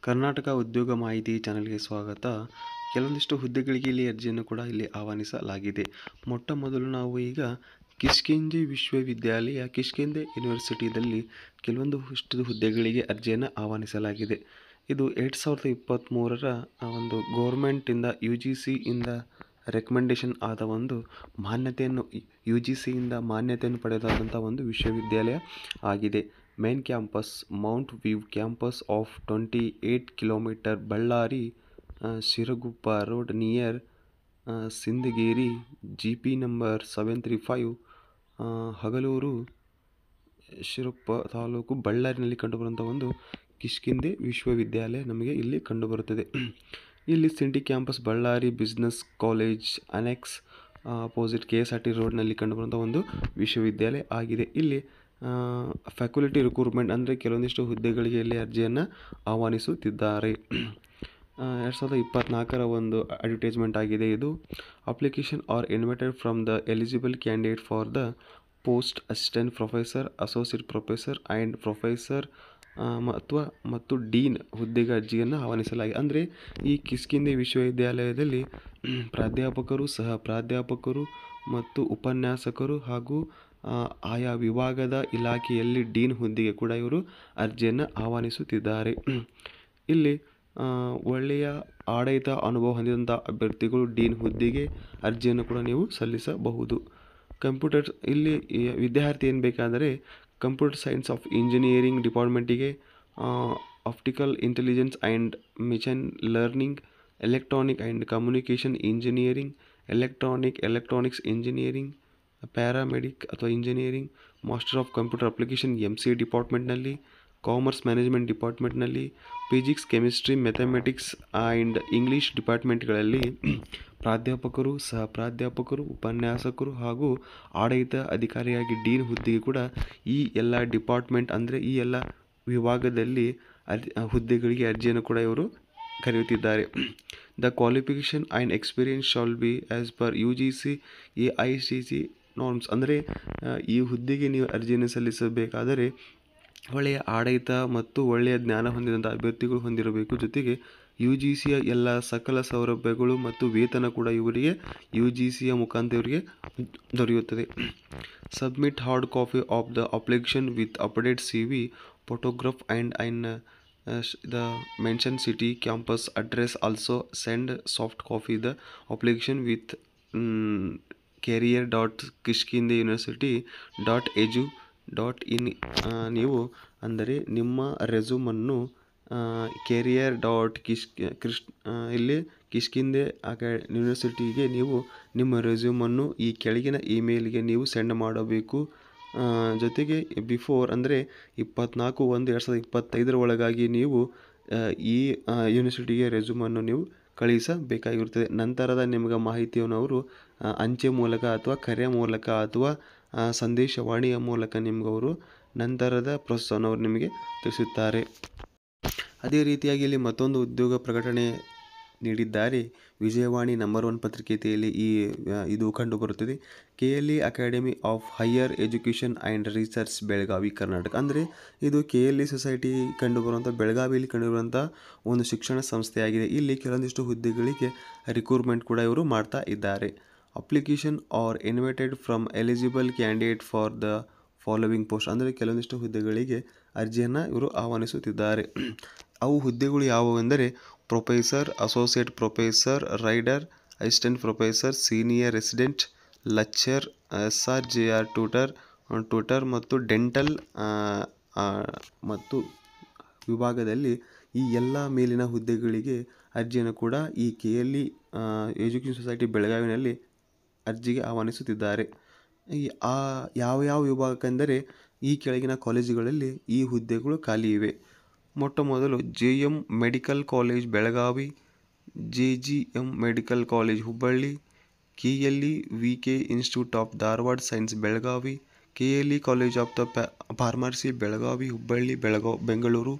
ಕರ್ನಾಟಕ ಉದ್ಯೋಗ ಮಾಹಿತಿ ಚಾನೆಲ್ಗೆ ಸ್ವಾಗತ. ಕೆಲವೊಂದಿಷ್ಟು ಹುದ್ದೆಗಳಿಗೆ ಇಲ್ಲಿ ಅರ್ಜಿಯನ್ನು ಕೂಡ ಇಲ್ಲಿ ಆಹ್ವಾನಿಸಲಾಗಿದೆ. ಮೊಟ್ಟ ಮೊದಲು ನಾವು ಈಗ ಕಿಷ್ಕಿಂಧೆ ವಿಶ್ವವಿದ್ಯಾಲಯ ಕಿಷ್ಕಿಂಧೆ ಯೂನಿವರ್ಸಿಟಿಯಲ್ಲಿ ಕೆಲವೊಂದು ಹುದ್ದೆಗಳಿಗೆ ಅರ್ಜಿಯನ್ನು ಆಹ್ವಾನಿಸಲಾಗಿದೆ. ಇದು 2023ರ ಒಂದು ಗೌರ್ಮೆಂಟಿಂದ UGC ಇಂದ ರೆಕಮೆಂಡೇಶನ್ ಆದ ಒಂದು ಮಾನ್ಯತೆಯನ್ನು UGC ಇಂದ ಮಾನ್ಯತೆಯನ್ನು ಪಡೆದಾದಂಥ ಒಂದು ವಿಶ್ವವಿದ್ಯಾಲಯ ಆಗಿದೆ. Main campus mount view campus of 28 kilometer Ballari Siruguppa road near Sindigeri GP number 735 Hagalur Shirappa taluk ಬಳ್ಳಾರಿನಲ್ಲಿ ಕಂಡುಬರುವಂಥ ಒಂದು ಕಿಷ್ಕಿಂಧೆ ವಿಶ್ವವಿದ್ಯಾಲಯ ನಮಗೆ ಇಲ್ಲಿ ಕಂಡುಬರುತ್ತದೆ. ಇಲ್ಲಿ ಸಿಂಡಿ campus Ballari business college annex opposite KSRT ರೋಡ್ನಲ್ಲಿ ಕಂಡುಬರುವಂಥ ಒಂದು ವಿಶ್ವವಿದ್ಯಾಲಯ ಆಗಿದೆ. ಇಲ್ಲಿ ಫ್ಯಾಕಲ್ಟಿ ರಿಕ್ರೂಟ್ಮೆಂಟ್ ಅಂದರೆ ಕೆಲವೊಂದಿಷ್ಟು ಹುದ್ದೆಗಳಿಗೆ ಇಲ್ಲಿ ಅರ್ಜಿಯನ್ನು ಆಹ್ವಾನಿಸುತ್ತಿದ್ದಾರೆ. 2024ರ ಒಂದು ಅಡ್ವರ್ಟೈಸ್ಮೆಂಟ್ ಆಗಿದೆ ಇದು. Application are invited from the eligible candidate for the post assistant professor, associate professor and professor ಮತ್ತು ಡೀನ್ ಹುದ್ದೆಗೆ ಅರ್ಜಿಯನ್ನು ಆಹ್ವಾನಿಸಲಾಗಿದೆ. ಅಂದರೆ ಈ ಕಿಷ್ಕಿಂಧೆ ವಿಶ್ವವಿದ್ಯಾಲಯದಲ್ಲಿ ಪ್ರಾಧ್ಯಾಪಕರು, ಸಹ ಪ್ರಾಧ್ಯಾಪಕರು ಮತ್ತು ಉಪನ್ಯಾಸಕರು ಹಾಗೂ ಆಯಾ ವಿಭಾಗದ ಇಲಾಖೆಯಲ್ಲಿ ಡೀನ್ ಹುದ್ದೆಗೆ ಕೂಡ ಇವರು ಅರ್ಜಿಯನ್ನು ಆಹ್ವಾನಿಸುತ್ತಿದ್ದಾರೆ. ಇಲ್ಲಿ ಒಳ್ಳೆಯ ಆಡಳಿತ ಅನುಭವ ಹೊಂದಿದಂಥ ಅಭ್ಯರ್ಥಿಗಳು ಡೀನ್ ಹುದ್ದೆಗೆ ಅರ್ಜಿಯನ್ನು ಕೂಡ ನೀವು ಸಲ್ಲಿಸಬಹುದು. ಕಂಪ್ಯೂಟರ್ ಇಲ್ಲಿ ವಿದ್ಯಾರ್ಥಿ ಏನು ಬೇಕಾದರೆ ಕಂಪ್ಯೂಟರ್ ಸೈನ್ಸ್ ಆಫ್ ಇಂಜಿನಿಯರಿಂಗ್ ಡಿಪಾರ್ಟ್ಮೆಂಟಿಗೆ optical intelligence and machine learning, electronic and communication engineering, electronics engineering, paramedic ಅಥವಾ engineering, master of computer application MCA ಡಿಪಾರ್ಟ್ಮೆಂಟ್ನಲ್ಲಿ, ಕಾಮರ್ಸ್ ಮ್ಯಾನೇಜ್ಮೆಂಟ್ ಡಿಪಾರ್ಟ್ಮೆಂಟ್ನಲ್ಲಿ, physics, chemistry, mathematics and English ಡಿಪಾರ್ಟ್ಮೆಂಟ್ಗಳಲ್ಲಿ ಪ್ರಾಧ್ಯಾಪಕರು, ಸಹ ಪ್ರಾಧ್ಯಾಪಕರು, ಉಪನ್ಯಾಸಕರು ಹಾಗೂ ಆಡಳಿತ ಅಧಿಕಾರಿಯಾಗಿ ಡೀನ್ ಹುದ್ದೆಗೆ ಕೂಡ ಈ ಎಲ್ಲ ಡಿಪಾರ್ಟ್ಮೆಂಟ್ ಅಂದರೆ ಈ ಎಲ್ಲ ವಿಭಾಗದಲ್ಲಿ ಹುದ್ದೆಗಳಿಗೆ ಅರ್ಜಿಯನ್ನು ಕೂಡ ಇವರು ಕರೆಯುತ್ತಿದ್ದಾರೆ. The qualification and experience shall be as per UGC AICTE norms. ಅಂದರೆ ಈ ಹುದ್ದೆಗೆ ನೀವು ಅರ್ಜಿಯನ್ನು ಸಲ್ಲಿಸಬೇಕಾದರೆ ಒಳ್ಳೆಯ ಆಡಳಿತ ಮತ್ತು ಒಳ್ಳೆಯ ಜ್ಞಾನ ಹೊಂದಿದಂಥ ಅಭ್ಯರ್ಥಿಗಳು ಹೊಂದಿರಬೇಕು. ಜೊತೆಗೆ UGCಯ ಎಲ್ಲ ಸಕಲ ಸೌಲಭ್ಯಗಳು ಮತ್ತು ವೇತನ ಕೂಡ ಇವರಿಗೆ UGCಯ ಮುಖಾಂತರ ಇವರಿಗೆ ದೊರೆಯುತ್ತದೆ. Submit hard copy of the application with update CV, photograph and the mentioned city campus address. Also send soft copy the application with career.kishkindeuniversity.edu.in. ನೀವು ಅಂದರೆ ನಿಮ್ಮ ರೆಸ್ಯೂಮನ್ನು ಇಲ್ಲಿ ಕಿಷ್ಕಿಂಧೆ ಯೂನಿವರ್ಸಿಟಿಗೆ ನೀವು ನಿಮ್ಮ ರೆಸ್ಯೂಮನ್ನು ಈ ಕೆಳಗಿನ ಇಮೇಲ್ಗೆ ನೀವು ಸೆಂಡ್ ಮಾಡಬೇಕು. ಜೊತೆಗೆ ಬಿಫೋರ್ ಅಂದರೆ 24/1/2025 ಒಳಗಾಗಿ ನೀವು ಈ ಯೂನಿವರ್ಸಿಟಿಗೆ ರೆಸ್ಯೂಮನ್ನು ನೀವು ಕಳುಹಿಸಬೇಕಾಗಿರುತ್ತದೆ. ನಂತರದ ನಿಮಗೆ ಮಾಹಿತಿಯನ್ನು ಅವರು ಅಂಚೆ ಮೂಲಕ ಅಥವಾ ಕರೆ ಮೂಲಕ ಅಥವಾ ಸಂದೇಶವಾಣಿಯ ಮೂಲಕ ನಿಮ್ಗೆ ಅವರು ನಂತರದ ಪ್ರೊಸೆಸ್ಸನ್ನು ಅವರು ನಿಮಗೆ ತಿಳಿಸುತ್ತಾರೆ. ಅದೇ ರೀತಿಯಾಗಿ ಇಲ್ಲಿ ಮತ್ತೊಂದು ಉದ್ಯೋಗ ಪ್ರಕಟಣೆ ನೀಡಿದ್ದಾರೆ. ವಿಜಯವಾಣಿ ನಂಬರ್ 1 ಪತ್ರಿಕೆಯಲ್ಲಿ ಇದು ಕಂಡುಬರುತ್ತದೆ. KLE academy of higher education and research Belagavi Karnataka. ಅಂದರೆ ಇದು KLE ಸೊಸೈಟಿ ಕಂಡುಬರುವಂಥ ಬೆಳಗಾವಿಯಲ್ಲಿ ಕಂಡುಬರುವಂಥ ಒಂದು ಶಿಕ್ಷಣ ಸಂಸ್ಥೆಯಾಗಿದೆ. ಇಲ್ಲಿ ಕೆಲವೊಂದಿಷ್ಟು ಹುದ್ದೆಗಳಿಗೆ ರಿಕ್ರೂಟ್ಮೆಂಟ್ ಕೂಡ ಇವರು ಮಾಡ್ತಾ ಇದ್ದಾರೆ. Application are invited from eligible candidate for the following post. ಅಂದರೆ ಕೆಲವೊಂದಿಷ್ಟು ಹುದ್ದೆಗಳಿಗೆ ಅರ್ಜಿಯನ್ನು ಇವರು ಆಹ್ವಾನಿಸುತ್ತಿದ್ದಾರೆ. ಅವು ಹುದ್ದೆಗಳು ಯಾವುವೆಂದರೆ professor, associate professor, reader, assistant professor, senior resident, lecture, SR/JR tutor ಮತ್ತು ಡೆಂಟಲ್ ಮತ್ತು ವಿಭಾಗದಲ್ಲಿ ಈ ಎಲ್ಲ ಮೇಲಿನ ಹುದ್ದೆಗಳಿಗೆ ಅರ್ಜಿಯನ್ನು ಕೂಡ ಈ KLE ಎಜುಕೇಷನ್ ಸೊಸೈಟಿ ಬೆಳಗಾವಿನಲ್ಲಿ ಅರ್ಜಿಗೆ ಆಹ್ವಾನಿಸುತ್ತಿದ್ದಾರೆ. ಯಾವ ವಿಭಾಗಕ್ಕೆಂದರೆ ಈ ಕೆಳಗಿನ ಕಾಲೇಜುಗಳಲ್ಲಿ ಈ ಹುದ್ದೆಗಳು ಖಾಲಿ ಇವೆ. ಮೊಟ್ಟ ಮೊದಲು JM medical college Belagavi, JGM medical college Hubballi, KLE VK institute of Dharwad science Belagavi, KLE college of the pharmacy Belagavi, Hubballi, Bengaluru,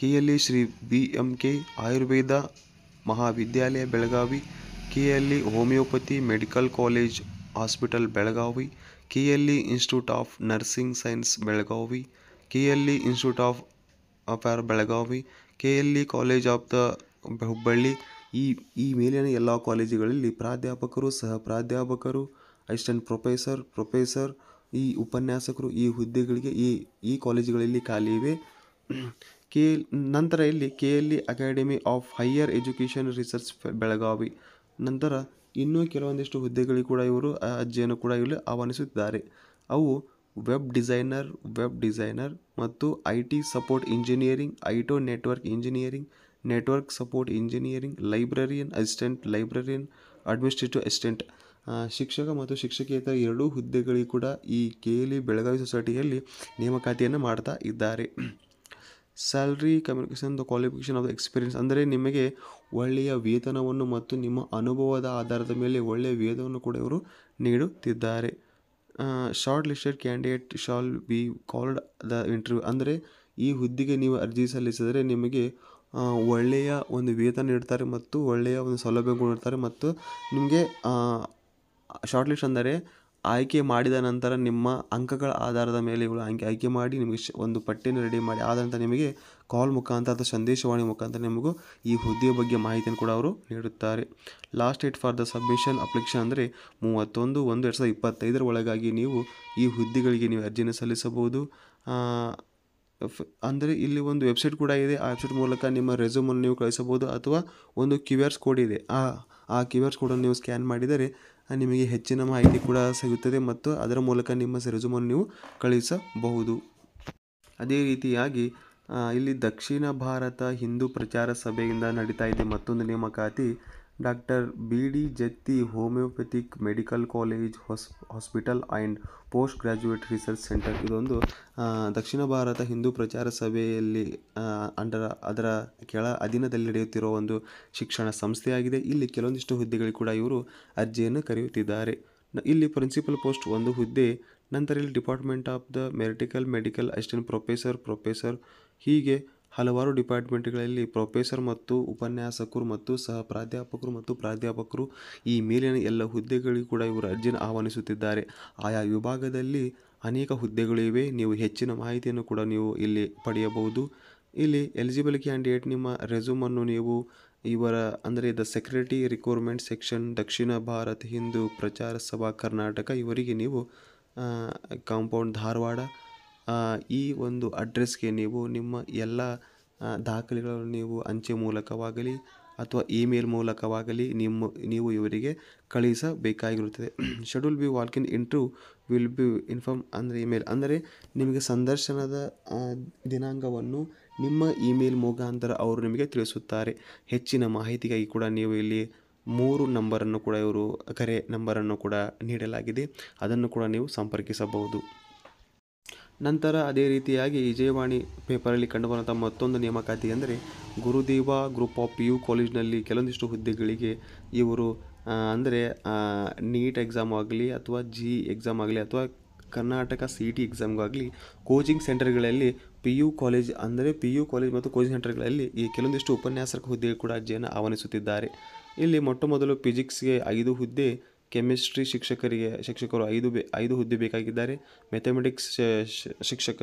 KLE Shri BMK Ayurveda Mahavidyalaya Belagavi, KLE homeopathy medical college hospital Belagavi, KLE institute of nursing science Belagavi, KLE institute of Belagavi, KLE college of the Hubballi. ಈ ಈ ಮೇಲಿನ ಎಲ್ಲ ಕಾಲೇಜುಗಳಲ್ಲಿ ಪ್ರಾಧ್ಯಾಪಕರು, ಸಹ ಪ್ರಾಧ್ಯಾಪಕರು, assistant professor, ಈ ಉಪನ್ಯಾಸಕರು ಈ ಹುದ್ದೆಗಳಿಗೆ ಈ ಕಾಲೇಜುಗಳಲ್ಲಿ ಖಾಲಿ ಇವೆ. ಕೆ ನಂತರ ಇಲ್ಲಿ KLE academy of higher education research Belagavi. ನಂತರ ಇನ್ನೂ ಕೆಲವೊಂದಿಷ್ಟು ಹುದ್ದೆಗಳಿಗೆ ಕೂಡ ಇವರು ಅರ್ಜಿಯನ್ನು ಕೂಡ ಇಲ್ಲಿ ಆಹ್ವಾನಿಸುತ್ತಿದ್ದಾರೆ. ಅವು ವೆಬ್ ಡಿಸೈನರ್ ಮತ್ತು IT support engineering, IT network engineering, network support engineering, librarian, administrative assistant. ಶಿಕ್ಷಕ ಮತ್ತು ಶಿಕ್ಷಕೇತರ ಎರಡೂ ಹುದ್ದೆಗಳಿಗೆ ಕೂಡ ಈ KLE ಬೆಳಗಾವಿ ಸೊಸೈಟಿಯಲ್ಲಿ ನೇಮಕಾತಿಯನ್ನು ಮಾಡ್ತಾ ಇದ್ದಾರೆ. Salary communication the qualification of the experience, ಅಂದರೆ ನಿಮಗೆ ಒಳ್ಳೆಯ ವೇತನವನ್ನು ಮತ್ತು ನಿಮ್ಮ ಅನುಭವದ ಆಧಾರದ ಮೇಲೆ ಒಳ್ಳೆಯ ವೇತನವನ್ನು ಕೂಡ ಇವರು ನೀಡುತ್ತಿದ್ದಾರೆ. Short listed candidate shall be called the interview, ಅಂದರೆ ಈ ಹುದ್ದೆಗೆ ನೀವು ಅರ್ಜಿ ಸಲ್ಲಿಸಿದರೆ ನಿಮಗೆ ಒಳ್ಳೆಯ ಒಂದು ವೇತನ ನೀಡ್ತಾರೆ ಮತ್ತು ಒಳ್ಳೆಯ ಒಂದು ಸೌಲಭ್ಯಗಳು ನೀಡ್ತಾರೆ. ಮತ್ತು ನಿಮಗೆ ಶಾರ್ಟ್ ಲಿಸ್ಟ್ ಅಂದರೆ ಆಯ್ಕೆ ಮಾಡಿದ ನಂತರ ನಿಮ್ಮ ಅಂಕಗಳ ಆಧಾರದ ಮೇಲೆ ಇವರು ಆಯ್ಕೆ ಮಾಡಿ ನಿಮಗೆ ಒಂದು ಪಟ್ಟಿಯನ್ನು ರೆಡಿ ಮಾಡಿ ಆದ ನಂತರ ನಿಮಗೆ ಕಾಲ್ ಮುಖಾಂತರ ಅಥವಾ ಸಂದೇಶವಾಣಿ ಮುಖಾಂತರ ನಿಮಗೂ ಈ ಹುದ್ದೆಯ ಬಗ್ಗೆ ಮಾಹಿತಿಯನ್ನು ಕೂಡ ಅವರು ನೀಡುತ್ತಾರೆ. Last date for the submission application ಅಂದರೆ 31/1/2025 ಒಳಗಾಗಿ ನೀವು ಈ ಹುದ್ದೆಗಳಿಗೆ ನೀವು ಅರ್ಜಿಯನ್ನು ಸಲ್ಲಿಸಬಹುದು. ಅಂದರೆ ಇಲ್ಲಿ ಒಂದು ವೆಬ್ಸೈಟ್ ಕೂಡ ಇದೆ. ಆ ವೆಬ್ಸೈಟ್ ಮೂಲಕ ನಿಮ್ಮ ರೆಸ್ಯೂಮನ್ನು ನೀವು ಕಳಿಸಬಹುದು ಅಥವಾ ಒಂದು QR ಕೋಡ್ ಇದೆ. ಆ QR ಕೋಡನ್ನು ನೀವು ಸ್ಕ್ಯಾನ್ ಮಾಡಿದರೆ ನಿಮಗೆ ಹೆಚ್ಚಿನ ಮಾಹಿತಿ ಕೂಡ ಸಿಗುತ್ತದೆ ಮತ್ತು ಅದರ ಮೂಲಕ ನಿಮ್ಮ ರೆಸ್ಯೂಮನ್ನು ನೀವು ಕಳಿಸಬಹುದು. ಅದೇ ರೀತಿಯಾಗಿ ಇಲ್ಲಿ ದಕ್ಷಿಣ ಭಾರತ ಹಿಂದೂ ಪ್ರಚಾರ ಸಭೆಯಿಂದ ನಡೀತಾ ಇದೆ ಮತ್ತೊಂದು ನೇಮಕಾತಿ. Doctor BD Jatti homeopathic medical college hospital and post graduate research centre. ಇದೊಂದು ದಕ್ಷಿಣ ಭಾರತ ಹಿಂದೂ ಪ್ರಚಾರ ಸಭೆಯಲ್ಲಿ ಅದರ ಅಧೀನದಲ್ಲಿ ನಡೆಯುತ್ತಿರುವ ಒಂದು ಶಿಕ್ಷಣ ಸಂಸ್ಥೆಯಾಗಿದೆ. ಇಲ್ಲಿ ಕೆಲವೊಂದಿಷ್ಟು ಹುದ್ದೆಗಳಿಗೆ ಕೂಡ ಇವರು ಅರ್ಜಿಯನ್ನು ಕರೆಯುತ್ತಿದ್ದಾರೆ. ಇಲ್ಲಿ ಪ್ರಿನ್ಸಿಪಲ್ ಪೋಸ್ಟ್ ಒಂದು ಹುದ್ದೆ. ನಂತರ ಇಲ್ಲಿ department of the medical assistant professor ಹೀಗೆ ಹಲವಾರು ಡಿಪಾರ್ಟ್ಮೆಂಟ್ಗಳಲ್ಲಿ ಪ್ರೊಫೆಸರ್ ಮತ್ತು ಉಪನ್ಯಾಸಕರು ಮತ್ತು ಸಹ ಪ್ರಾಧ್ಯಾಪಕರು ಈ ಮೇಲಿನ ಎಲ್ಲ ಹುದ್ದೆಗಳಿಗೂ ಕೂಡ ಇವರು ಅರ್ಜಿಯನ್ನು ಆಹ್ವಾನಿಸುತ್ತಿದ್ದಾರೆ. ಆಯಾ ವಿಭಾಗದಲ್ಲಿ ಅನೇಕ ಹುದ್ದೆಗಳು ಇವೆ. ನೀವು ಹೆಚ್ಚಿನ ಮಾಹಿತಿಯನ್ನು ಕೂಡ ನೀವು ಇಲ್ಲಿ ಪಡೆಯಬಹುದು. ಇಲ್ಲಿ ಎಲಿಜಿಬಲ್ ಕ್ಯಾಂಡಿಡೇಟ್ ನಿಮ್ಮ ರೆಸ್ಯೂಮನ್ನು ನೀವು ಅಂದರೆ ದ ಸೆಕ್ರೆಟರಿ ರಿಕ್ವೈರ್ಮೆಂಟ್ ಸೆಕ್ಷನ್ ದಕ್ಷಿಣ ಭಾರತ ಹಿಂದೂ ಪ್ರಚಾರ ಸಭಾ ಕರ್ನಾಟಕ ಇವರಿಗೆ ನೀವು ಕಾಂಪೌಂಡ್ ಧಾರವಾಡ ಈ ಒಂದು ಅಡ್ರೆಸ್ಗೆ ನೀವು ನಿಮ್ಮ ಎಲ್ಲ ದಾಖಲೆಗಳನ್ನು ನೀವು ಅಂಚೆ ಮೂಲಕವಾಗಲಿ ಅಥವಾ ಇಮೇಲ್ ಮೂಲಕವಾಗಲಿ ನೀವು ಇವರಿಗೆ ಕಳುಹಿಸಬೇಕಾಗಿರುತ್ತದೆ. Schedule be walk in interview will be inform ಅಂದರೆ ಇಮೇಲ್, ಅಂದರೆ ನಿಮಗೆ ಸಂದರ್ಶನದ ದಿನಾಂಕವನ್ನು ನಿಮ್ಮ ಇಮೇಲ್ ಮುಖಾಂತರ ಅವರು ನಿಮಗೆ ತಿಳಿಸುತ್ತಾರೆ. ಹೆಚ್ಚಿನ ಮಾಹಿತಿಗಾಗಿ ಕೂಡ ನೀವು ಇಲ್ಲಿ 3 ನಂಬರನ್ನು ಕೂಡ ಇವರು ಕರೆ ನಂಬರನ್ನು ಕೂಡ ನೀಡಲಾಗಿದೆ, ಅದನ್ನು ಕೂಡ ನೀವು ಸಂಪರ್ಕಿಸಬಹುದು. ನಂತರ ಅದೇ ರೀತಿಯಾಗಿ ವಿಜಯವಾಣಿ ಪೇಪರಲ್ಲಿ ಕಂಡುಬರುವಂಥ ಮತ್ತೊಂದು ನೇಮಕಾತಿ ಅಂದರೆ ಗುರುದೇವ ಗ್ರೂಪ್ ಆಫ್ PU ಕಾಲೇಜಿನಲ್ಲಿ ಕೆಲವೊಂದಿಷ್ಟು ಹುದ್ದೆಗಳಿಗೆ ಇವರು ಅಂದರೆ ನೀಟ್ ಎಕ್ಸಾಮ್ ಆಗಲಿ ಅಥವಾ GE ಎಕ್ಸಾಮ್ ಆಗಲಿ ಅಥವಾ ಕರ್ನಾಟಕ CET ಎಕ್ಸಾಮ್ಗಾಗಲಿ ಕೋಚಿಂಗ್ ಸೆಂಟರ್ಗಳಲ್ಲಿ PU ಕಾಲೇಜ್ ಮತ್ತು ಕೋಚಿಂಗ್ ಸೆಂಟರ್ಗಳಲ್ಲಿ ಈ ಕೆಲವೊಂದಿಷ್ಟು ಉಪನ್ಯಾಸಕ ಹುದ್ದೆಗೆ ಕೂಡ ಅರ್ಜಿಯನ್ನು ಆಹ್ವಾನಿಸುತ್ತಿದ್ದಾರೆ. ಇಲ್ಲಿ ಮೊಟ್ಟಮೊದಲು ಫಿಸಿಕ್ಸ್ಗೆ 5 ಹುದ್ದೆ, ಕೆಮಿಸ್ಟ್ರಿ ಶಿಕ್ಷಕರು 5 ಹುದ್ದೆ ಬೇಕಾಗಿದ್ದಾರೆ, ಮ್ಯಾಥಮೆಟಿಕ್ಸ್ ಶಿಕ್ಷಕ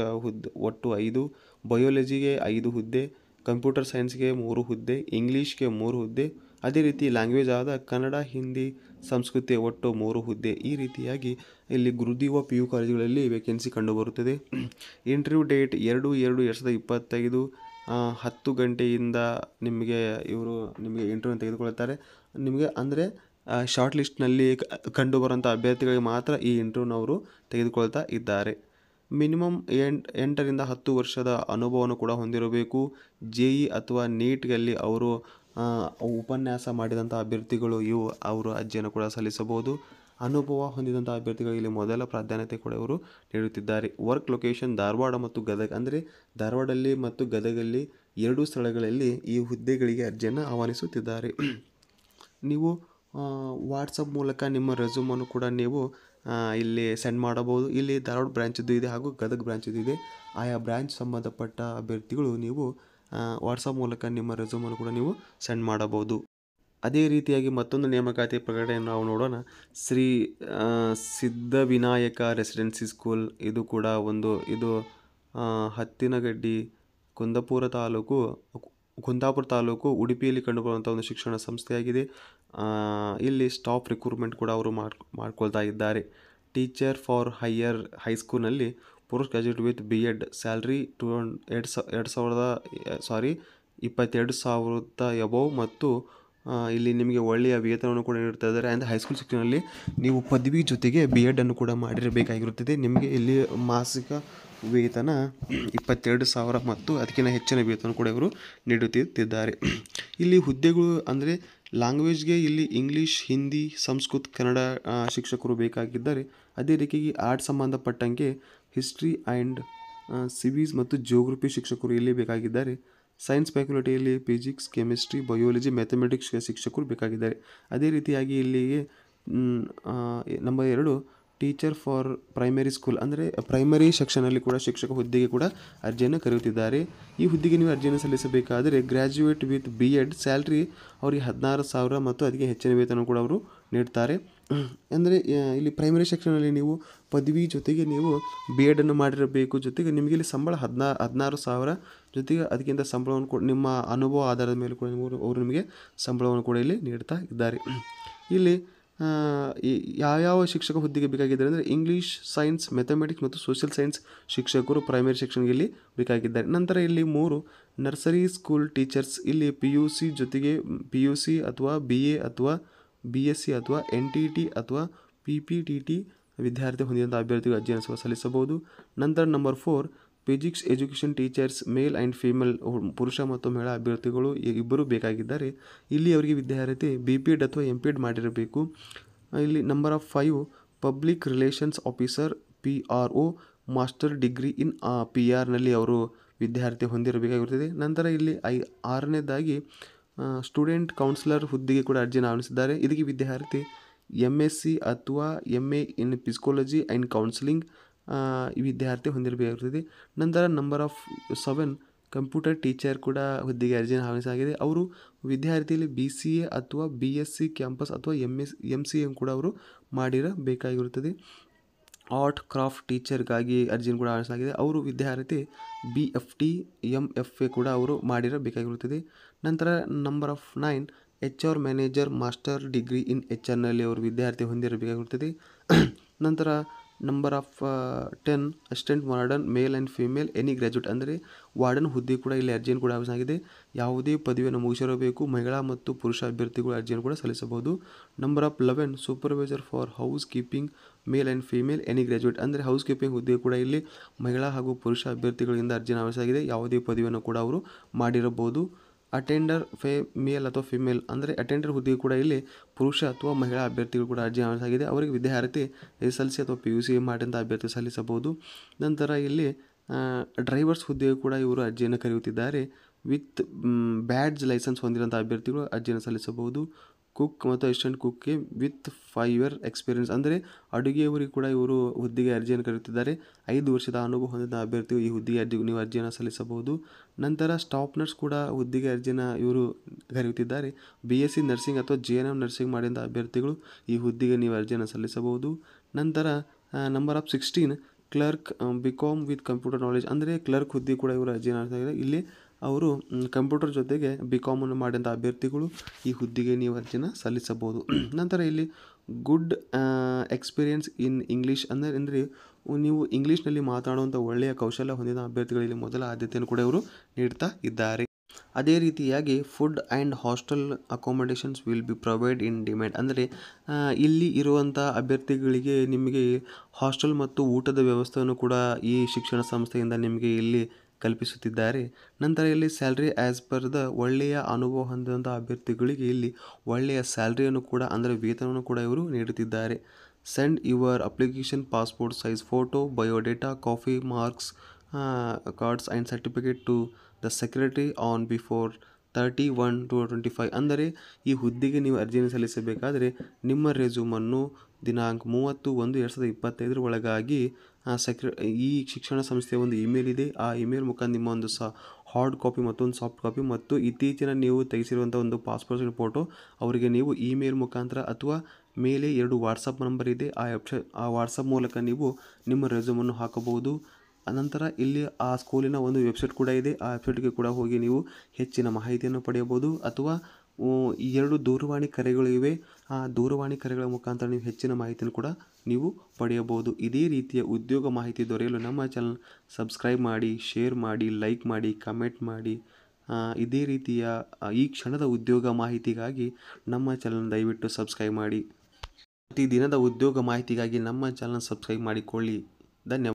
ಒಟ್ಟು 5, ಬಯೋಲಜಿಗೆ 5 ಹುದ್ದೆ, ಕಂಪ್ಯೂಟರ್ ಸೈನ್ಸ್ಗೆ 3 ಹುದ್ದೆ, ಇಂಗ್ಲೀಷ್ಗೆ 3 ಹುದ್ದೆ, ಅದೇ ರೀತಿ ಲ್ಯಾಂಗ್ವೇಜ್ ಆದ ಕನ್ನಡ, ಹಿಂದಿ, ಸಂಸ್ಕೃತಿ ಒಟ್ಟು 3 ಹುದ್ದೆ. ಈ ರೀತಿಯಾಗಿ ಇಲ್ಲಿ ಗುರುದೇವ PU ಕಾಲೇಜುಗಳಲ್ಲಿ ವೇಕೆನ್ಸಿ ಕಂಡುಬರುತ್ತದೆ. ಇಂಟರ್ವ್ಯೂ ಡೇಟ್ 2/2/2025 10 ಗಂಟೆಯಿಂದ ನಿಮಗೆ ಇಂಟರ್ವ್ಯೂ ತೆಗೆದುಕೊಳ್ಳುತ್ತಾರೆ. ನಿಮಗೆ ಅಂದರೆ ಶಾರ್ಟ್ ಲಿಸ್ಟ್ನಲ್ಲಿ ಕಂಡುಬರುವಂಥ ಅಭ್ಯರ್ಥಿಗಳಿಗೆ ಮಾತ್ರ ಈ ಇಂಟರ್ವ್ಯೂನವರು ತೆಗೆದುಕೊಳ್ತಾ ಇದ್ದಾರೆ. ಮಿನಿಮಮ್ 8ರಿಂದ 10 ವರ್ಷದ ಅನುಭವವನ್ನು ಕೂಡ ಹೊಂದಿರಬೇಕು. JE ಅಥವಾ ನೀಟ್ನಲ್ಲಿ ಅವರು ಉಪನ್ಯಾಸ ಮಾಡಿದಂಥ ಅಭ್ಯರ್ಥಿಗಳು ಅವರು ಅರ್ಜಿಯನ್ನು ಕೂಡ ಸಲ್ಲಿಸಬಹುದು. ಅನುಭವ ಹೊಂದಿದಂಥ ಅಭ್ಯರ್ಥಿಗಳಿಗೆ ಮೊದಲ ಪ್ರಾಧಾನ್ಯತೆ ಕೂಡ ಇವರು ನೀಡುತ್ತಿದ್ದಾರೆ. ವರ್ಕ್ ಲೊಕೇಶನ್ ಧಾರವಾಡ ಮತ್ತು ಗದಗ, ಅಂದರೆ ಧಾರವಾಡಲ್ಲಿ ಮತ್ತು ಗದಗಲ್ಲಿ 2 ಸ್ಥಳಗಳಲ್ಲಿ ಈ ಹುದ್ದೆಗಳಿಗೆ ಅರ್ಜಿಯನ್ನು ಆಹ್ವಾನಿಸುತ್ತಿದ್ದಾರೆ. ನೀವು ವಾಟ್ಸಪ್ ಮೂಲಕ ನಿಮ್ಮ ರೆಸ್ಯೂಮನ್ನು ಕೂಡ ನೀವು ಇಲ್ಲಿ ಸೆಂಡ್ ಮಾಡಬಹುದು. ಇಲ್ಲಿ ಧಾರವಾಡ ಬ್ರಾಂಚಿದ್ದು ಇದೆ ಹಾಗೂ ಗದಗ ಬ್ರಾಂಚಿದ್ದು ಇದೆ. ಆಯಾ ಬ್ರಾಂಚ್ ಸಂಬಂಧಪಟ್ಟ ಅಭ್ಯರ್ಥಿಗಳು ನೀವು ವಾಟ್ಸಪ್ ಮೂಲಕ ನಿಮ್ಮ ರೆಸ್ಯೂಮನ್ನು ಕೂಡ ನೀವು ಸೆಂಡ್ ಮಾಡಬಹುದು. ಅದೇ ರೀತಿಯಾಗಿ ಮತ್ತೊಂದು ನೇಮಕಾತಿ ಪ್ರಕಟಣೆಯನ್ನು ನಾವು ನೋಡೋಣ. ಶ್ರೀ ಸಿದ್ಧವಿನಾಯಕ ರೆಸಿಡೆನ್ಸಿ ಸ್ಕೂಲ್, ಇದು ಕೂಡ ಇದು ಹತ್ತಿನಗಡ್ಡಿ, ಕುಂದಾಪುರ ತಾಲೂಕು, ಕುಂದಾಪುರ ತಾಲೂಕು ಉಡುಪಿಯಲ್ಲಿ ಕಂಡುಬರುವಂಥ ಒಂದು ಶಿಕ್ಷಣ ಸಂಸ್ಥೆಯಾಗಿದೆ. ಇಲ್ಲಿ ಸ್ಟಾಫ್ ರಿಕ್ರೂಟ್ಮೆಂಟ್ ಕೂಡ ಅವರು ಮಾಡ್ಕೊಳ್ತಾ ಇದ್ದಾರೆ. ಟೀಚರ್ ಫಾರ್ ಹೈಸ್ಕೂಲ್ನಲ್ಲಿ post graduate with BEd salary 22,000 above ಮತ್ತು ಇಲ್ಲಿ ನಿಮಗೆ ಒಳ್ಳೆಯ ವೇತನವನ್ನು ಕೂಡ ನೀಡ್ತಾ ಇದ್ದಾರೆ. ಆ್ಯಂಡ್ ಹೈಸ್ಕೂಲ್ ಶಿಕ್ಷಣದಲ್ಲಿ ನೀವು ಪದವಿ ಜೊತೆಗೆ BEd ಅನ್ನು ಕೂಡ ಮಾಡಿರಬೇಕಾಗಿರುತ್ತದೆ. ನಿಮಗೆ ಇಲ್ಲಿ ಮಾಸಿಕ ವೇತನ 22,000 ಮತ್ತು ಅದಕ್ಕಿಂತ ಹೆಚ್ಚಿನ ವೇತನ ಕೂಡ ಇವರು ನೀಡುತ್ತಿದ್ದಾರೆ. ಇಲ್ಲಿ ಹುದ್ದೆಗಳು ಅಂದರೆ ಲ್ಯಾಂಗ್ವೇಜ್ಗೆ ಇಲ್ಲಿ ಇಂಗ್ಲೀಷ್, ಹಿಂದಿ, ಸಂಸ್ಕೃತ, ಕನ್ನಡ ಶಿಕ್ಷಕರು ಬೇಕಾಗಿದ್ದಾರೆ. ಅದೇ ರೀತಿಯಾಗಿ ಆರ್ಟ್ಸ್ ಸಂಬಂಧಪಟ್ಟಂಗೆ ಹಿಸ್ಟ್ರಿ ಆ್ಯಂಡ್ ಸಿವಿಕ್ಸ್ ಮತ್ತು ಜಿಯೋಗ್ರಫಿ ಶಿಕ್ಷಕರು ಇಲ್ಲಿ ಬೇಕಾಗಿದ್ದಾರೆ. ಸೈನ್ಸ್ ಫ್ಯಾಕಲ್ಟಿಯಲ್ಲಿ ಫಿಸಿಕ್ಸ್, ಕೆಮಿಸ್ಟ್ರಿ, ಬಯೋಲಜಿ, ಮ್ಯಾಥಮೆಟಿಕ್ಸ್ ಶಿಕ್ಷಕರು ಬೇಕಾಗಿದ್ದಾರೆ. ಅದೇ ರೀತಿಯಾಗಿ ಇಲ್ಲಿಗೆ number 2 teacher for primary school ಅಂದರೆ ಪ್ರೈಮರಿ ಸೆಕ್ಷನಲ್ಲಿ ಕೂಡ ಶಿಕ್ಷಕ ಹುದ್ದೆಗೆ ಕೂಡ ಅರ್ಜಿಯನ್ನು ಕರೆಯುತ್ತಿದ್ದಾರೆ. ಈ ಹುದ್ದೆಗೆ ನೀವು ಅರ್ಜಿಯನ್ನು ಸಲ್ಲಿಸಬೇಕಾದರೆ ಗ್ರ್ಯಾಜುಯೇಟ್ ವಿತ್ BEd ಸ್ಯಾಲ್ರಿ ಅವರಿಗೆ 16,000 ಮತ್ತು ಅದಕ್ಕೆ ಹೆಚ್ಚಿನ ವೇತನ ಕೂಡ ಅವರು ನೀಡ್ತಾರೆ. ಅಂದರೆ ಇಲ್ಲಿ ಪ್ರೈಮರಿ ಸೆಕ್ಷನಲ್ಲಿ ನೀವು ಪದವಿ ಜೊತೆಗೆ ನೀವು BEd ಅನ್ನು ಮಾಡಿರಬೇಕು. ಜೊತೆಗೆ ನಿಮಗೆ ಇಲ್ಲಿ ಸಂಬಳ 16,000 ಜೊತೆಗೆ ಅದಕ್ಕಿಂತ ಸಂಬಳವನ್ನು ಕೂಡ ನಿಮ್ಮ ಅನುಭವ ಆಧಾರದ ಮೇಲೆ ಕೂಡ ಅವರು ನಿಮಗೆ ಸಂಬಳವನ್ನು ಕೂಡ ಇಲ್ಲಿ ನೀಡ್ತಾ ಇದ್ದಾರೆ. ಇಲ್ಲಿ ಯಾವ್ಯಾವ ಶಿಕ್ಷಕ ಹುದ್ದೆಗೆ ಬೇಕಾಗಿದ್ದಾರೆ ಅಂದರೆ ಇಂಗ್ಲೀಷ್, ಸೈನ್ಸ್, ಮ್ಯಾಥಮೆಟಿಕ್ಸ್ ಮತ್ತು ಸೋಷಿಯಲ್ ಸೈನ್ಸ್ ಶಿಕ್ಷಕರು ಪ್ರೈಮರಿ ಸೆಕ್ಷನ್ಗೆ ಇಲ್ಲಿ ಬೇಕಾಗಿದ್ದಾರೆ. ನಂತರ ಇಲ್ಲಿ 3 ನರ್ಸರಿ ಸ್ಕೂಲ್ ಟೀಚರ್ಸ್ ಇಲ್ಲಿ PUC ಜೊತೆಗೆ PUC ಅಥವಾ BA ಅಥವಾ BSc ಅಥವಾ NTT ಅಥವಾ PPTT ವಿದ್ಯಾರ್ಥಿ ಹೊಂದಿದಂಥ ಅಭ್ಯರ್ಥಿಗಳು ಅರ್ಜಿಯನ್ನು ಸಲ್ಲಿಸಬಹುದು. ನಂತರ number 4 physics education teachers male and female ಪುರುಷ ಮತ್ತು ಮಹಿಳಾ ಅಭ್ಯರ್ಥಿಗಳು ಇಬ್ಬರು ಬೇಕಾಗಿದ್ದಾರೆ. ಇಲ್ಲಿ ಅವರಿಗೆ ವಿದ್ಯಾರ್ಥಿ BPEd ಅಥವಾ MPEd ಮಾಡಿರಬೇಕು. ಇಲ್ಲಿ number 5 public relations officer PRO master degree in PR ಅವರು ವಿದ್ಯಾರ್ಥಿ ಹೊಂದಿರಬೇಕಾಗಿರುತ್ತದೆ. ನಂತರ ಇಲ್ಲಿ 6ನೇದಾಗಿ ಸ್ಟೂಡೆಂಟ್ ಕೌನ್ಸಿಲರ್ ಹುದ್ದೆಗೆ ಕೂಡ ಅರ್ಜಿಯನ್ನು ಆಹ್ವಾನಿಸಿದ್ದಾರೆ. ಇದಕ್ಕೆ ವಿದ್ಯಾರ್ಥಿ MSc ಅಥವಾ MA ಇನ್ ಫಿಸಿಕಾಲಜಿ ಆ್ಯಂಡ್ ಕೌನ್ಸಿಲಿಂಗ್ ಈ ವಿದ್ಯಾರ್ಥಿ ಹೊಂದಿರಬೇಕಾಗಿರುತ್ತದೆ. ನಂತರ ನಂಬರ್ 7 ಕಂಪ್ಯೂಟರ್ ಟೀಚರ್ ಕೂಡ ಹುದ್ದೆಗೆ ಅರ್ಜಿಯನ್ನು ಆಹ್ವಾನಿಸಲಾಗಿದೆ. ಅವರು ವಿದ್ಯಾರ್ಥಿಯಲ್ಲಿ BCA ಅಥವಾ BSc ಕ್ಯಾಂಪಸ್ ಅಥವಾ MCA ಕೂಡ ಅವರು ಮಾಡಿರಬೇಕಾಗಿರುತ್ತದೆ. ಆರ್ಟ್ ಕ್ರಾಫ್ಟ್ ಟೀಚರ್ಗಾಗಿ ಅರ್ಜಿಯನ್ನು ಕೂಡ ಆಹ್ವಾನಿಸಲಾಗಿದೆ. ಅವರು ವಿದ್ಯಾರ್ಥಿ BFT MFA ಕೂಡ ಅವರು ಮಾಡಿರಬೇಕಾಗಿರುತ್ತದೆ. ನಂತರ number 9 HR manager master degree in HR ಅವರು ವಿದ್ಯಾರ್ಥಿ ಹೊಂದಿರಬೇಕಾಗಿರುತ್ತದೆ. ನಂತರ number 10 assistant warden male and female any graduate ಅಂದರೆ ವಾರ್ಡನ್ ಹುದ್ದೆ ಕೂಡ ಇಲ್ಲಿ ಅರ್ಜಿಯನ್ನು ಕೂಡ ಆಹ್ವಾನಿಸಲಾಗಿದೆ. ಯಾವುದೇ ಪದವಿಯನ್ನು ಮುಗಿಸಿರಬೇಕು. ಮಹಿಳಾ ಮತ್ತು ಪುರುಷ ಅಭ್ಯರ್ಥಿಗಳು ಅರ್ಜಿಯನ್ನು ಕೂಡ ಸಲ್ಲಿಸಬಹುದು. Number 11 supervisor for house keeping male and female any graduate ಅಂದರೆ ಹೌಸ್ ಕೀಪಿಂಗ್ ಹುದ್ದೆ ಕೂಡ ಇಲ್ಲಿ ಮಹಿಳಾ ಹಾಗೂ ಪುರುಷ ಅಭ್ಯರ್ಥಿಗಳಿಂದ ಅರ್ಜಿಯನ್ನು ಆಹ್ವಾನಿಸಲಾಗಿದೆ. ಯಾವುದೇ ಪದವಿಯನ್ನು ಕೂಡ ಅವರು ಮಾಡಿರಬಹುದು. ಅಟೆಂಡರ್ ಮೇಲ್ ಅಥವಾ ಫಿಮೇಲ್ ಅಂದರೆ ಅಟೆಂಡರ್ ಹುದ್ದೆಗೆ ಕೂಡ ಇಲ್ಲಿ ಪುರುಷ ಅಥವಾ ಮಹಿಳಾ ಅಭ್ಯರ್ಥಿಗಳು ಕೂಡ ಅರ್ಜಿ ಆಹ್ವಾನಿಸಲಾಗಿದೆ. ಅವರಿಗೆ ವಿದ್ಯಾರ್ಥಿ SLC ಅಥವಾ PUC ಮಾಡಿದಂಥ ಅಭ್ಯರ್ಥಿ ಸಲ್ಲಿಸಬಹುದು. ನಂತರ ಇಲ್ಲಿ ಡ್ರೈವರ್ಸ್ ಹುದ್ದೆಗೆ ಕೂಡ ಇವರು ಅರ್ಜಿಯನ್ನು ಕರೆಯುತ್ತಿದ್ದಾರೆ. ವಿತ್ ಬ್ಯಾಡ್ಜ್ ಲೈಸೆನ್ಸ್ ಹೊಂದಿರುವಂಥ ಅಭ್ಯರ್ಥಿಗಳು ಅರ್ಜಿಯನ್ನು ಸಲ್ಲಿಸಬಹುದು. ಕುಕ್ ಮತ್ತು ಅಸಿಸ್ಟೆಂಟ್ ಕುಕ್ಗೆ ವಿತ್ 5 year ಎಕ್ಸ್ಪೀರಿಯನ್ಸ್ ಅಂದರೆ ಅಡುಗೆಯವರಿಗೆ ಕೂಡ ಇವರು ಹುದ್ದೆಗೆ ಅರ್ಜಿಯನ್ನು ಕರೆಯುತ್ತಿದ್ದಾರೆ. 5 ವರ್ಷದ ಅನುಭವ ಹೊಂದಿದ ಅಭ್ಯರ್ಥಿಗಳು ಈ ಹುದ್ದೆಗೆ ನೀವು ಅರ್ಜಿಯನ್ನು ಸಲ್ಲಿಸಬಹುದು. ನಂತರ ಸ್ಟಾಫ್ ನರ್ಸ್ ಕೂಡ ಹುದ್ದೆಗೆ ಅರ್ಜಿಯನ್ನು ಇವರು ಕರೆಯುತ್ತಿದ್ದಾರೆ. BSc ನರ್ಸಿಂಗ್ ಅಥವಾ JNM ನರ್ಸಿಂಗ್ ಮಾಡಿದ ಅಭ್ಯರ್ಥಿಗಳು ಈ ಹುದ್ದೆಗೆ ನೀವು ಅರ್ಜಿಯನ್ನು ಸಲ್ಲಿಸಬಹುದು. ನಂತರ number 16 clerk BCom with computer knowledge ಅಂದರೆ ಕ್ಲರ್ಕ್ ಹುದ್ದೆ ಕೂಡ ಇವರು ಅರ್ಜಿಯನ್ನು ಆಹ್ವಾನಿಸಲಾಗಿದೆ. ಇಲ್ಲಿ ಅವರು ಕಂಪ್ಯೂಟರ್ ಜೊತೆಗೆ BCom ಮಾಡಿದಂಥ ಅಭ್ಯರ್ಥಿಗಳು ಈ ಹುದ್ದೆಗೆ ನೀವು ಅರ್ಜಿಯನ್ನು ಸಲ್ಲಿಸಬಹುದು. ನಂತರ ಇಲ್ಲಿ ಗುಡ್ ಎಕ್ಸ್ಪೀರಿಯನ್ಸ್ ಇನ್ ಇಂಗ್ಲೀಷ್ ಅಂದರೆ ನೀವು ಇಂಗ್ಲೀಷ್ನಲ್ಲಿ ಮಾತನಾಡುವಂಥ ಒಳ್ಳೆಯ ಕೌಶಲ್ಯ ಹೊಂದಿದ ಅಭ್ಯರ್ಥಿಗಳಿಗೆ ಮೊದಲ ಆದ್ಯತೆಯನ್ನು ಕೂಡ ಇವರು ನೀಡ್ತಾ ಇದ್ದಾರೆ. ಅದೇ ರೀತಿಯಾಗಿ food and hostel accommodations will be provide in demand ಅಂದರೆ ಇಲ್ಲಿ ಇರುವಂಥ ಅಭ್ಯರ್ಥಿಗಳಿಗೆ ನಿಮಗೆ ಹಾಸ್ಟೆಲ್ ಮತ್ತು ಊಟದ ವ್ಯವಸ್ಥೆಯನ್ನು ಕೂಡ ಈ ಶಿಕ್ಷಣ ಸಂಸ್ಥೆಯಿಂದ ನಿಮಗೆ ಇಲ್ಲಿ ಕಲ್ಪಿಸುತ್ತಿದ್ದಾರೆ. ನಂತರ ಇಲ್ಲಿ ಸ್ಯಾಲ್ರಿ ಆ್ಯಸ್ ಪರ್ ದ ಒಳ್ಳೆಯ ಅನುಭವ ಹೊಂದಿದಂಥ ಅಭ್ಯರ್ಥಿಗಳಿಗೆ ಇಲ್ಲಿ ಒಳ್ಳೆಯ ಸ್ಯಾಲ್ರಿಯನ್ನು ಕೂಡ ಅಂದರೆ ವೇತನವನ್ನು ಕೂಡ ಇವರು ನೀಡುತ್ತಿದ್ದಾರೆ. Send your application passport size photo biodata copy marks cards and certificate to the secretary on before 31/2025 ಅಂದರೆ ಈ ಹುದ್ದೆಗೆ ನೀವು ಅರ್ಜಿಯನ್ನು ಸಲ್ಲಿಸಬೇಕಾದರೆ ನಿಮ್ಮ ರೆಸ್ಯೂಮನ್ನು ದಿನಾಂಕ 30/1/2025 ಒಳಗಾಗಿ ಈ ಶಿಕ್ಷಣ ಸಂಸ್ಥೆಯ ಒಂದು ಇಮೇಲ್ ಇದೆ. ಆ ಇಮೇಲ್ ಮುಖಾಂತರ ನಿಮ್ಮ ಒಂದು ಹಾರ್ಡ್ ಕಾಪಿ ಮತ್ತೊಂದು ಸಾಫ್ಟ್ ಕಾಪಿ ಮತ್ತು ಇತ್ತೀಚಿನ ನೀವು ತೆಗೆಸಿರುವಂಥ ಒಂದು ಪಾಸ್ಪೋರ್ಟ್ ಸೈಜ್ ಫೋಟೋ ಅವರಿಗೆ ನೀವು ಇಮೇಲ್ ಮುಖಾಂತರ ಅಥವಾ ಮೇಲೆ 2 ವಾಟ್ಸಪ್ ನಂಬರ್ ಇದೆ. ಆ ವಾಟ್ಸಪ್ ಮೂಲಕ ನೀವು ನಿಮ್ಮ ರೆಸ್ಯೂಮನ್ನು ಹಾಕಬಹುದು. ಅನಂತರ ಇಲ್ಲಿ ಆ ಸ್ಕೂಲಿನ ಒಂದು ವೆಬ್ಸೈಟ್ ಕೂಡ ಇದೆ. ಆ ವೆಬ್ಸೈಟ್ಗೆ ಕೂಡ ಹೋಗಿ ನೀವು ಹೆಚ್ಚಿನ ಮಾಹಿತಿಯನ್ನು ಪಡೆಯಬಹುದು. ಅಥವಾ ಈ 2 ದೂರವಾಣಿ ಕರೆಗಳು ಇವೆ. ಆ ದೂರವಾಣಿ ಕರೆಗಳ ಮುಖಾಂತರ ನೀವು ಹೆಚ್ಚಿನ ಮಾಹಿತಿಯನ್ನು ಕೂಡ ನೀವು ಪಡೆಯಬಹುದು. ಇದೇ ರೀತಿಯ ಉದ್ಯೋಗ ಮಾಹಿತಿ ದೊರೆಯಲು ನಮ್ಮ ಚಾನಲ್ ಸಬ್ಸ್ಕ್ರೈಬ್ ಮಾಡಿ, ಶೇರ್ ಮಾಡಿ, ಲೈಕ್ ಮಾಡಿ, ಕಮೆಂಟ್ ಮಾಡಿ. ಇದೇ ರೀತಿಯ ಈ ಕ್ಷಣದ ಉದ್ಯೋಗ ಮಾಹಿತಿಗಾಗಿ ನಮ್ಮ ಚಾನಲ್ ದಯವಿಟ್ಟು ಸಬ್ಸ್ಕ್ರೈಬ್ ಮಾಡಿ. ಪ್ರತಿದಿನದ ಉದ್ಯೋಗ ಮಾಹಿತಿಗಾಗಿ ನಮ್ಮ ಚಾನಲ್ ಸಬ್ಸ್ಕ್ರೈಬ್ ಮಾಡಿಕೊಳ್ಳಿ. ಧನ್ಯವಾದ.